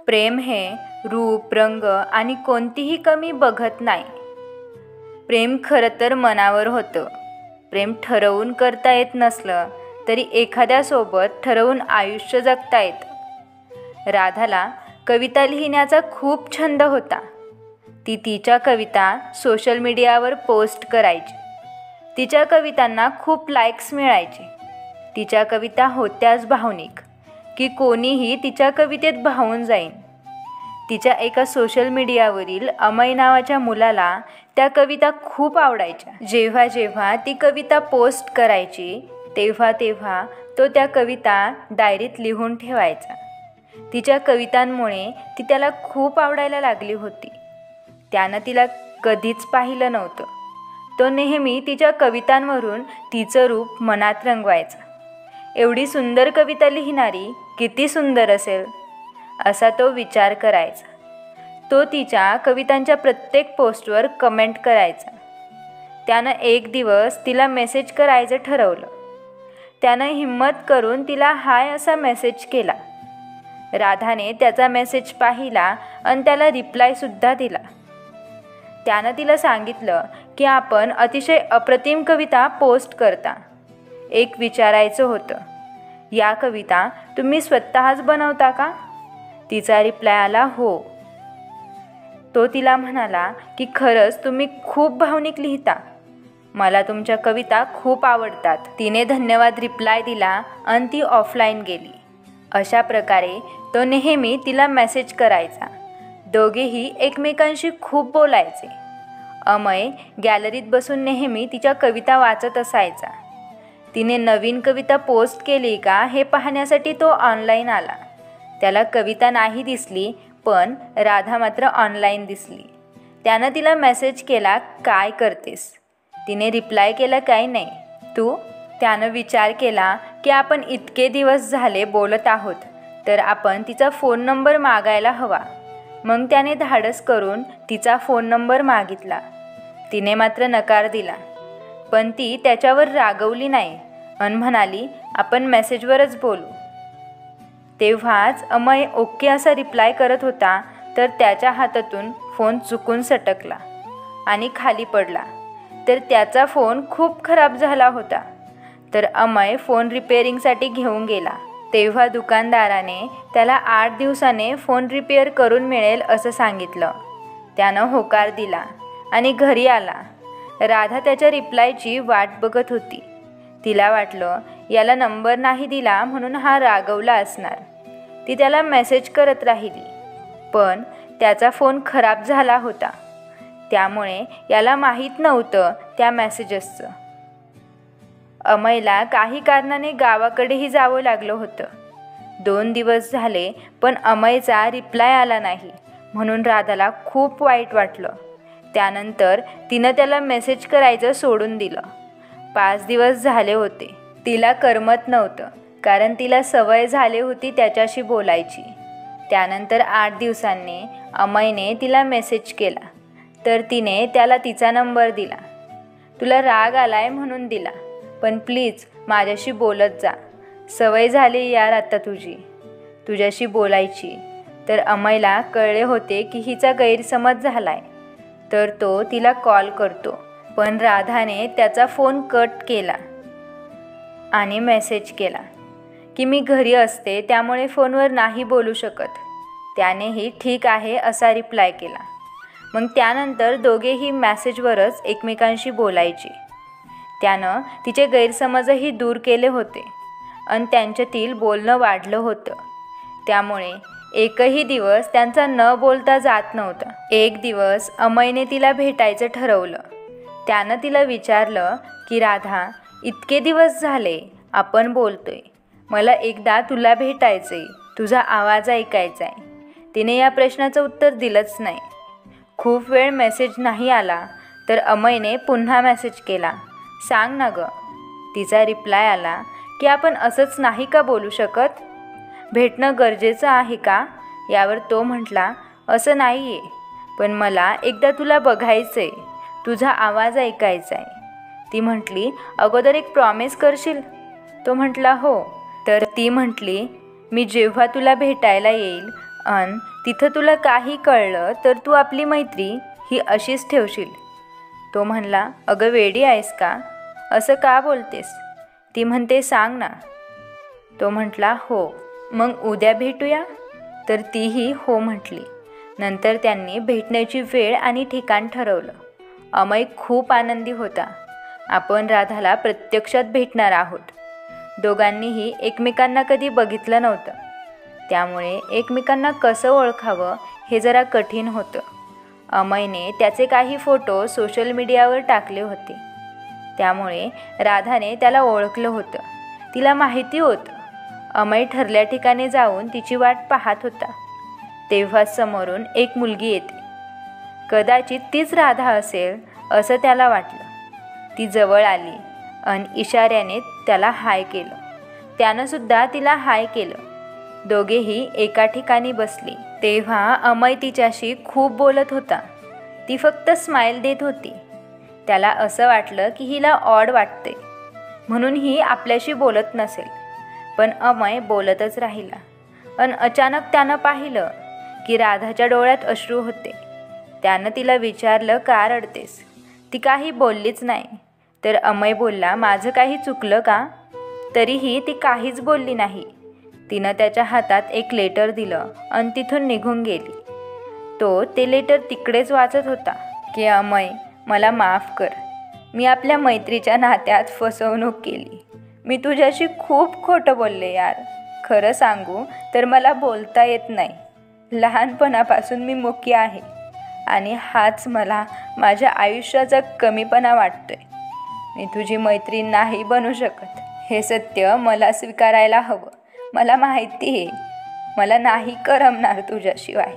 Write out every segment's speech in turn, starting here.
प्रेम हे रूप, रंग आणि कोणतीही कमी बघत नाही. प्रेम खरं तर मनावर होतं. प्रेम ठरवून करता येत नसलं तरी एखाद्यासोबत ठरवून आयुष्य जगता येतं. राधाला कविता लिहिण्याचा खूप छंद होता. ती तिच्या कविता सोशल मीडियावर पोस्ट करायची. तिच्या कवितांना खूप लाईक्स मिळायचे. तिच्या कविता होत्याच भावनिक की कोणीही तिच्या कवितेत भावून जाईन. तिच्या एका सोशल मीडियावरील अमय नावाच्या मुलाला त्या कविता खूप आवडायच्या. जेव्हा जेव्हा ती कविता पोस्ट करायची तेव्हा तेव्हा तो त्या कविता डायरीत लिहून ठेवायचा. तिच्या कवितांमुळे ती त्याला खूप आवडायला लागली होती. त्यानं तिला कधीच पाहिलं नव्हतं. तो नेहमी तिच्या कवितांवरून तिचं रूप मनात रंगवायचा. एवढी सुंदर कविता लिहिणारी किती सुंदर असेल असा तो विचार करायचा. तो तिच्या कवितांच्या प्रत्येक पोस्टवर कमेंट करायचा. त्यानं एक दिवस तिला मेसेज करायचं ठरवलं. त्यानं हिम्मत करून तिला हाय असा मेसेज केला. राधाने त्याचा मेसेज पाहिला आणि त्याला रिप्लायसुद्धा दिला. त्यानं तिला सांगितलं की आपण अतिशय अप्रतिम कविता पोस्ट करता. एक विचारायचं होतं, या कविता तुम्ही स्वतःच बनवता का? तिचा रिप्लाय आला, हो. तो तिला म्हणाला की खरंच तुम्ही खूप भावनिक लिहिता. मला तुमच्या कविता खूप आवडतात. तिने धन्यवाद रिप्लाय दिला आणि ती ऑफलाईन गेली. अशा प्रकारे तो नेहमी तिला मेसेज करायचा. दोघेही एकमेकांशी खूप बोलायचे. अमय गॅलरीत बसून नेहमी तिच्या कविता वाचत असायचा. तिने नवीन कविता पोस्ट केली का हे पाहण्यासाठी तो ऑनलाईन आला. त्याला कविता नाही दिसली पण राधा मात्र ऑनलाईन दिसली. त्यानं तिला मेसेज केला, काय करतेस? तिने रिप्लाय केला, काही नाही. तू? त्यानं विचार केला की आपण इतके दिवस झाले बोलत आहोत तर आपण तिचा फोन नंबर मागायला हवा. मग त्याने धाडस करून तिचा फोन नंबर मागितला. तिने मात्र नकार दिला. पण ती त्याच्यावर रागवली नाही आणि म्हणाली, आपण मेसेजवरच बोलू. तेव्हाच अमय ओके असा रिप्लाय करत होता तर त्याच्या हातातून फोन चुकून सटकला आणि खाली पडला. तर त्याचा फोन खूप खराब झाला होता. तर अमय फोन रिपेअरिंगसाठी घेऊन गेला. तेव्हा दुकानदाराने त्याला 8 दिवसाने फोन रिपेअर करून मिळेल असं सांगितलं. त्यानं होकार दिला आणि घरी आला. राधा त्याच्या रिप्लायची वाट बघत होती. तिला वाटलं याला नंबर नाही दिला म्हणून हा रागवला असणार. ती त्याला मेसेज करत राहिली पण त्याचा फोन खराब झाला होता. त्यामुळे याला माहीत नव्हतं त्या मेसेजेसचं. अमयला काही कारणाने गावाकडेही जावं लागलं होतं. 2 दिवस झाले पण अमयचा रिप्लाय आला नाही म्हणून राधाला खूप वाईट वाटलं. त्यानंतर तिनं त्याला मेसेज करायचं सोडून दिलं. 5 दिवस झाले होते. तिला करमत नव्हतं कारण तिला सवय झाली होती त्याच्याशी बोलायची. त्यानंतर 8 दिवसांनी अमयने तिला मेसेज केला तर तिने त्याला तिचा नंबर दिला. तुला राग आलाय म्हणून दिला पण प्लीज माझ्याशी बोलत जा. सवय झाली यार आता तुझ्याशी बोलायची. तर अमयला कळले होते की हिचा गैरसमज झालाय तर तो तिला कॉल करतो. पण राधाने त्याचा फोन कट केला आणि मेसेज केला की मी घरी असते त्यामुळे फोनवर नाही बोलू शकत. त्यानेही ठीक आहे असा रिप्लाय केला. मग त्यानंतर दोघेही मेसेजवरच एकमेकांशी बोलायचे. त्यानं तिचे गैरसमजही दूर केले होते आणि त्यांच्यातील बोलणं वाढलं होतं. त्यामुळे एकही दिवस त्यांचा न बोलता जात नव्हता. एक दिवस अमयने तिला भेटायचं ठरवलं. त्यानं तिला विचारलं की राधा, इतके दिवस झाले आपण बोलतोय. मला एकदा तुला भेटायचंय, तुझा आवाज ऐकायचा आहे. तिने या प्रश्नाचं उत्तर दिलंच नाही. खूप वेळ मेसेज नाही आला तर अमयने पुन्हा मेसेज केला, सांग ना गं. तिचा रिप्लाय आला की आपण असंच नाही का बोलू शकत? भेटणं गरजेचं आहे का? यावर तो म्हटला, असं नाही आहे पण मला एकदा तुला बघायचं आहे, तुझा आवाज ऐकायचा आहे. ती म्हटली, अगोदर एक प्रॉमिस करशील? तो म्हटला, हो. तर ती म्हटली, मी जेव्हा तुला भेटायला येईल अन तिथं तुला काही कळलं तर तू आपली मैत्री ही अशीच ठेवशील. तो म्हणला, अगं वेडी आहेस का? असं का बोलतेस? ती म्हणते, सांग ना. तो म्हटला, हो. मग उद्या भेटूया? तर तीही हो म्हटली. नंतर त्यांनी भेटण्याची वेळ आणि ठिकाण ठरवलं. अमय खूप आनंदी होता. आपण राधाला प्रत्यक्षात भेटणार आहोत. दोघांनीही एकमेकांना कधी बघितलं नव्हतं, त्यामुळे एकमेकांना कसं ओळखावं हे जरा कठीण होतं. अमयने त्याचे काही फोटो सोशल मीडियावर टाकले होते, त्यामुळे राधाने त्याला ओळखलं होतं. तिला माहिती होतं अमय ठरल्या ठिकाणी जाऊन तिची वाट पाहत होता. तेव्हा समोरून एक मुलगी येते. कदाचित तीच राधा असेल असं त्याला वाटलं. ती जवळ आली आणि इशाऱ्याने त्याला हाय केलं. त्यानंसुद्धा तिला हाय केलं. दोघेही एका ठिकाणी बसली. तेव्हा अमय तिच्याशी खूप बोलत होता. ती फक्त स्माईल देत होती. त्याला असं वाटलं की हिला ऑड वाटते म्हणून ही आपल्याशी बोलत नसेल. पण अमय बोलतच राहिला. आणि अचानक त्यानं पाहिलं की राधाच्या डोळ्यात अश्रू होते. त्यानं तिला विचारलं, का रडतेस? ती काही बोललीच नाही. तर अमय बोलला, माझं काही चुकलं का? तरीही ती काहीच बोलली नाही. तिनं त्याच्या हातात एक लेटर दिलं आणि तिथून निघून गेली. तो ते लेटर तिकडेच वाचत होता की अमय, मला माफ कर. मी आपल्या मैत्रीच्या नात्यात फसवणूक केली. मी तुझ्याशी खूप खोटं बोलले यार. खरं सांगू तर मला बोलता येत नाही. लहानपणापासून मी मुकी आहे आणि हाच मला माझ्या आयुष्याचा कमीपणा वाटतोय. मी तुझी मैत्रीण नाही बनू शकत. हे सत्य मला स्वीकारायला हवं. मला माहिती आहे मला नाही करमणार तुझ्याशिवाय.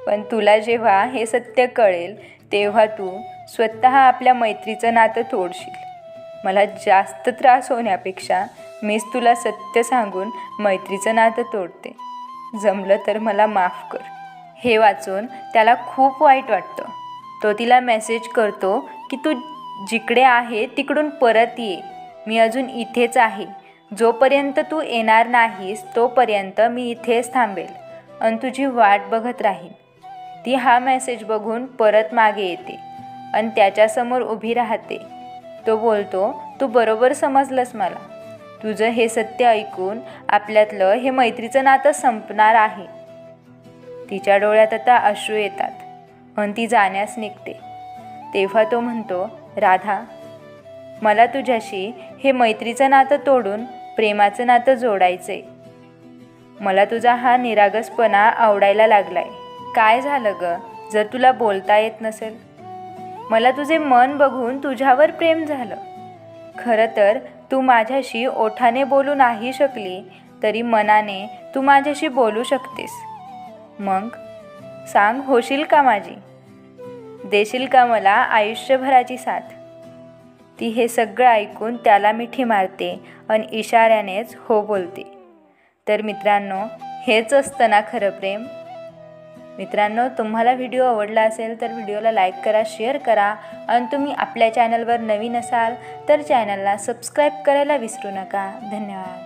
पण तुला जेव्हा हे सत्य कळेल तेव्हा तू स्वतः आपल्या मैत्रीचं नातं तोडशील. मला जास्त त्रास होण्यापेक्षा मीच तुला सत्य सांगून मैत्रीचं नातं तोडते. जमलं तर मला माफ कर. हे वाचून त्याला खूप वाईट वाटतं. तो तिला मेसेज करतो की तू जिकडे आहे तिकडून परत ये. मी अजून इथेच आहे. जोपर्यंत तू येणार नाहीस तोपर्यंत मी इथेच थांबेल आणि तुझी वाट बघत राहीन. ती हा मेसेज बघून परत मागे येते आणि त्याच्यासमोर उभी राहते. तो बोलतो, तू बरोबर समजलंस मला. तुझं हे सत्य ऐकून आपल्यातलं हे मैत्रीचं नातं संपणार आहे. तिच्या डोळ्यात आता अश्रू येतात आणि ती जाण्यास निघते. तेव्हा तो म्हणतो, राधा, मला तुझ्याशी हे मैत्रीचं नातं तोडून प्रेमाचं नातं जोडायचंय. मला तुझा हा निरागसपणा आवडायला लागलाय. काय झालं ग जर तुला बोलता येत नसेल? मला तुझे मन बघून तुझ्यावर प्रेम झालं. खरं तर तू माझ्याशी ओठाने बोलू नाही शकली तरी मनाने तू माझ्याशी बोलू शकतेस. मग सांग, होशील का माझी? देशील का मला आयुष्यभराची साथ? ती हे सगळं ऐकून त्याला मिठी मारते आणि इशाऱ्यानेच हो बोलते. तर मित्रांनो, हेच असतं ना खरं प्रेम. मित्रांनो, तुम्हाला व्हिडिओ आवडला असेल तर व्हिडिओला लाईक करा, शेअर करा आणि तुम्ही आपल्या चॅनलवर नवीन असाल तर चॅनलला सबस्क्राईब करायला विसरू नका. धन्यवाद.